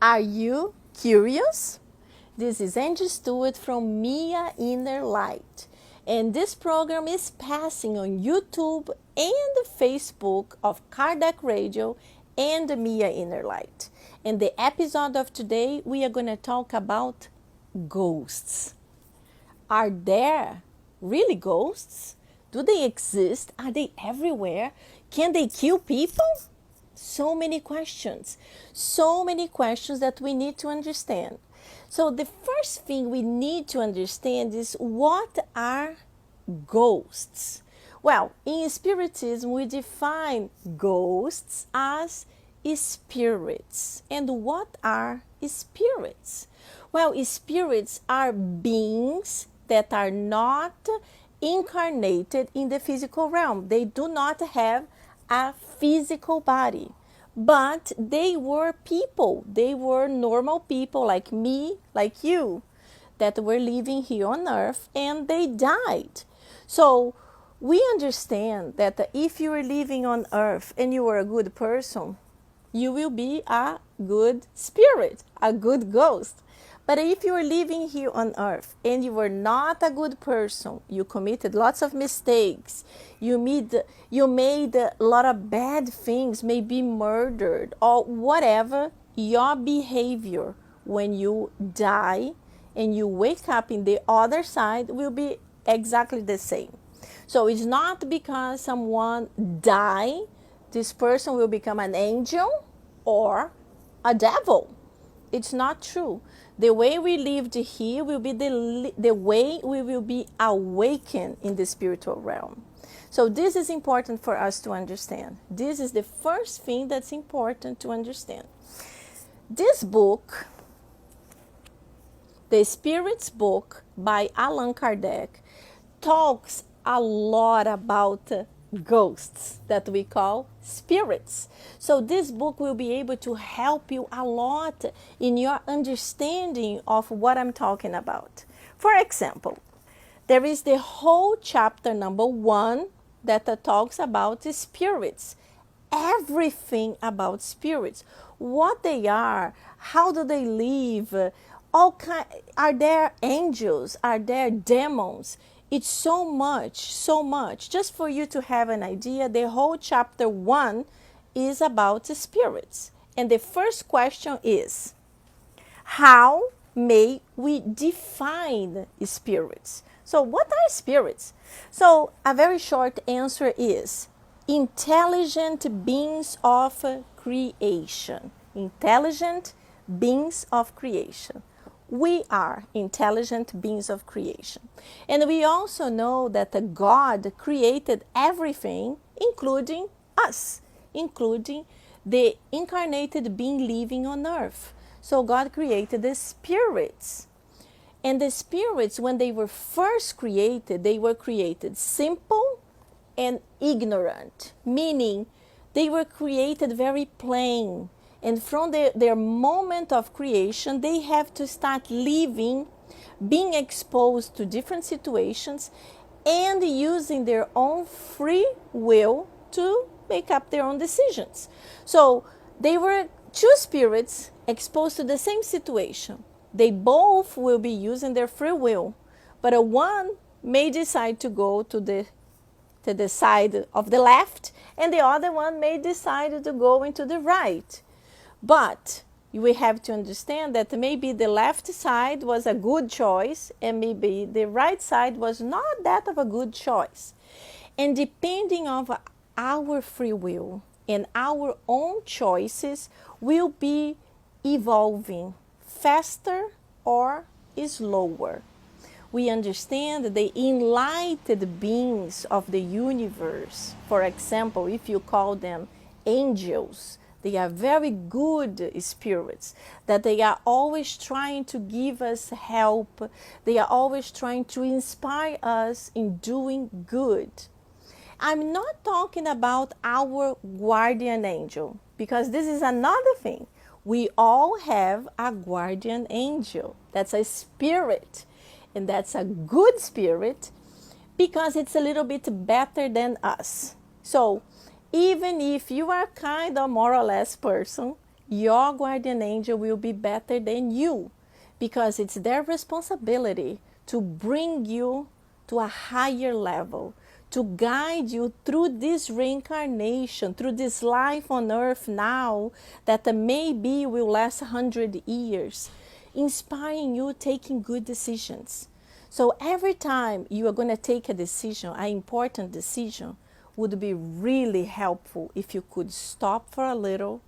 Are you curious? This is Angie Stewart from Mia Inner Light, and this program is passing on YouTube and Facebook of Kardec Radio and Mia Inner Light. In the episode of today, we are going to talk about ghosts. Are there really ghosts? Do they exist? Are they everywhere? Can they kill people? So many questions that we need to understand. So the first thing we need to understand is, what are ghosts? Well, in Spiritism, we define ghosts as spirits. And what are spirits? Well, spirits are beings that are not incarnated in the physical realm. They do not have a physical body, but they were people. They were normal people like me, like you, that were living here on earth, and they died. So we understand that if you are living on earth and you are a good person, you will be a good spirit, a good ghost. But if you are living here on earth and you were not a good person, you committed lots of mistakes, you made a lot of bad things, maybe murdered or whatever, your behavior when you die and you wake up in the other side will be exactly the same. So it's not because someone died, this person will become an angel or a devil. It's not true. The way we lived here will be the way we will be awakened in the spiritual realm. So this is important for us to understand. This is the first thing that's important to understand. This book, The Spirit's Book by Allan Kardec, talks a lot about ghosts that we call spirits. So this book will be able to help you a lot in your understanding of what I'm talking about. For example, there is the whole chapter number 1 that talks about the spirits. Everything about spirits, what they are, how do they live, are there angels, are there demons? It's so much. Just for you to have an idea, the whole chapter 1 is about the spirits. And the first question is, how may we define spirits? So what are spirits? So a very short answer is intelligent beings of creation. Intelligent beings of creation. We are intelligent beings of creation. And we also know that God created everything, including us, including the incarnated being living on earth. So God created the spirits. And the spirits, when they were first created, they were created simple and ignorant, meaning they were created very plain. And from their moment of creation, they have to start living, being exposed to different situations, and using their own free will to make up their own decisions. So they were two spirits exposed to the same situation. They both will be using their free will, but one may decide to go to the side of the left, and the other one may decide to go into the right. But we have to understand that maybe the left side was a good choice and maybe the right side was not that of a good choice. And depending on our free will and our own choices will be evolving faster or slower. We understand the enlightened beings of the universe. For example, if you call them angels, they are very good spirits, that they are always trying to give us help. They are always trying to inspire us in doing good. I'm not talking about our guardian angel, because this is another thing. We all have a guardian angel. That's a spirit, and that's a good spirit because it's a little bit better than us. So even if you are kind of more or less person, your guardian angel will be better than you, because it's their responsibility to bring you to a higher level, to guide you through this reincarnation, through this life on earth now that maybe will last 100 years, inspiring you taking good decisions. So every time you are going to take a decision, an important decision, would be really helpful if you could stop for a little,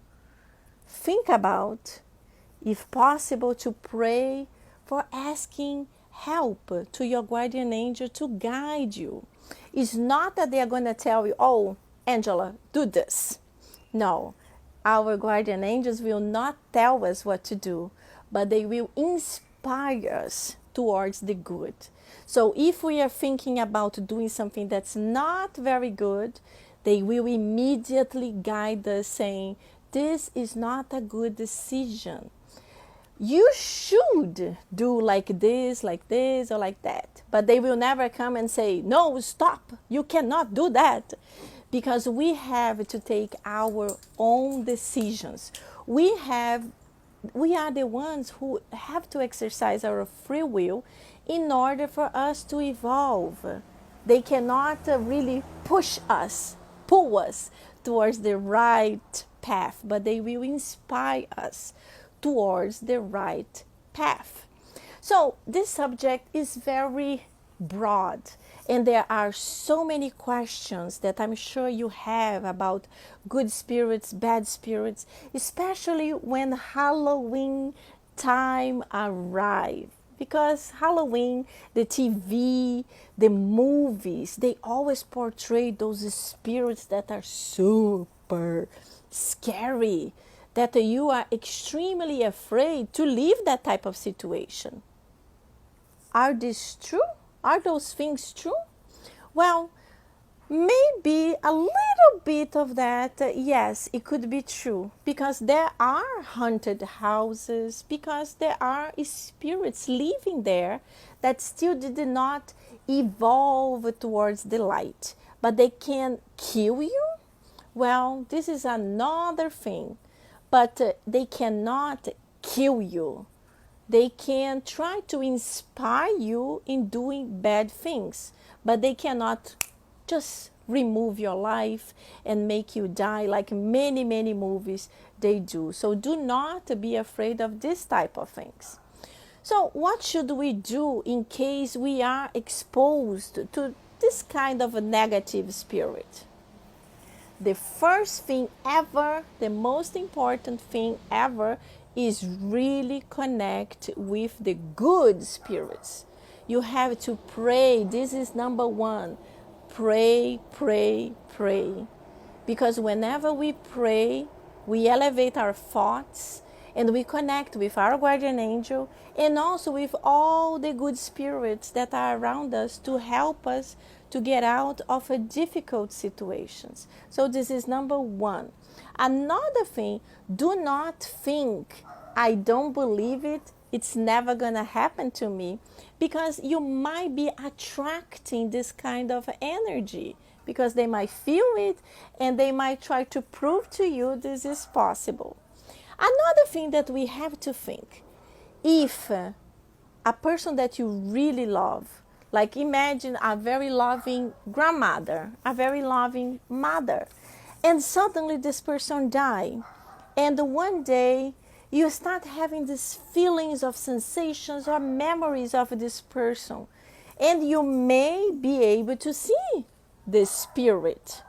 think about, if possible, to pray for asking help to your guardian angel to guide you. It's not that they are going to tell you, oh, Angela, do this. No, our guardian angels will not tell us what to do, but they will inspire us towards the good. So if we are thinking about doing something that's not very good, they will immediately guide us saying, this is not a good decision. You should do like this, or like that. But they will never come and say, no, stop, you cannot do that. Because we have to take our own decisions. We are the ones who have to exercise our free will in order for us to evolve. They cannot really pull us towards the right path, but they will inspire us towards the right path. So this subject is very broad, and there are so many questions that I'm sure you have about good spirits, bad spirits, especially when Halloween time arrives. Because Halloween, the TV, the movies, they always portray those spirits that are super scary, that you are extremely afraid to leave that type of situation. Are these true? Are those things true? Well, maybe a little bit of that, yes, it could be true, because there are haunted houses, because there are spirits living there that still did not evolve towards the light, but they can kill you. Well, this is another thing, but they cannot kill you. They can try to inspire you in doing bad things, but they cannot just remove your life and make you die like many, many movies they do. So do not be afraid of this type of things. So what should we do in case we are exposed to this kind of a negative spirit? The first thing ever, the most important thing ever, is really connect with the good spirits. You have to pray. This is number one. Pray, pray, pray. Because whenever we pray, we elevate our thoughts and we connect with our guardian angel and also with all the good spirits that are around us to help us to get out of a difficult situations. So this is number one. Another thing, do not think, I don't believe it, it's never gonna happen to me, because you might be attracting this kind of energy, because they might feel it and they might try to prove to you this is possible. Another thing that we have to think, if a person that you really love, like imagine a very loving grandmother, a very loving mother, and suddenly this person die, and one day you start having these feelings of sensations or memories of this person, and you may be able to see the spirit.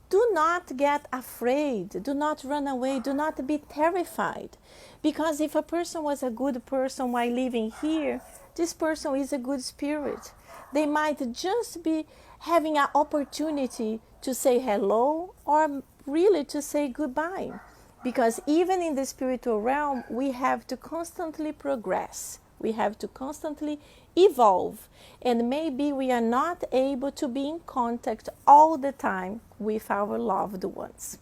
Do not get afraid. Do not run away. Do not be terrified. Because if a person was a good person while living here, this person is a good spirit. They might just be having an opportunity to say hello or really to say goodbye. Because even in the spiritual realm, we have to constantly progress. We have to constantly evolve. And maybe we are not able to be in contact all the time with our loved ones.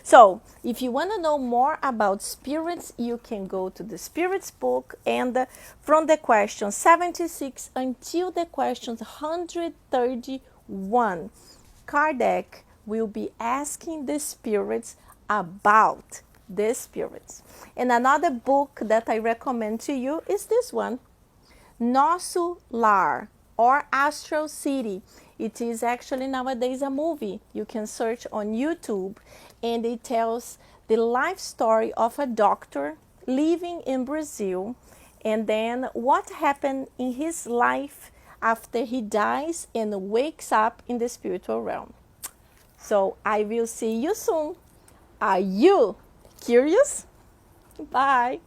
So, if you want to know more about spirits, you can go to the Spirits book, and from the question 76 until the question 131, Kardec will be asking the spirits about the spirits. And another book that I recommend to you is this one, Nosso Lar, or Astral City. It is actually nowadays a movie. You can search on YouTube, and it tells the life story of a doctor living in Brazil, and then what happened in his life after he dies and wakes up in the spiritual realm. So I will see you soon. Are you curious? Bye.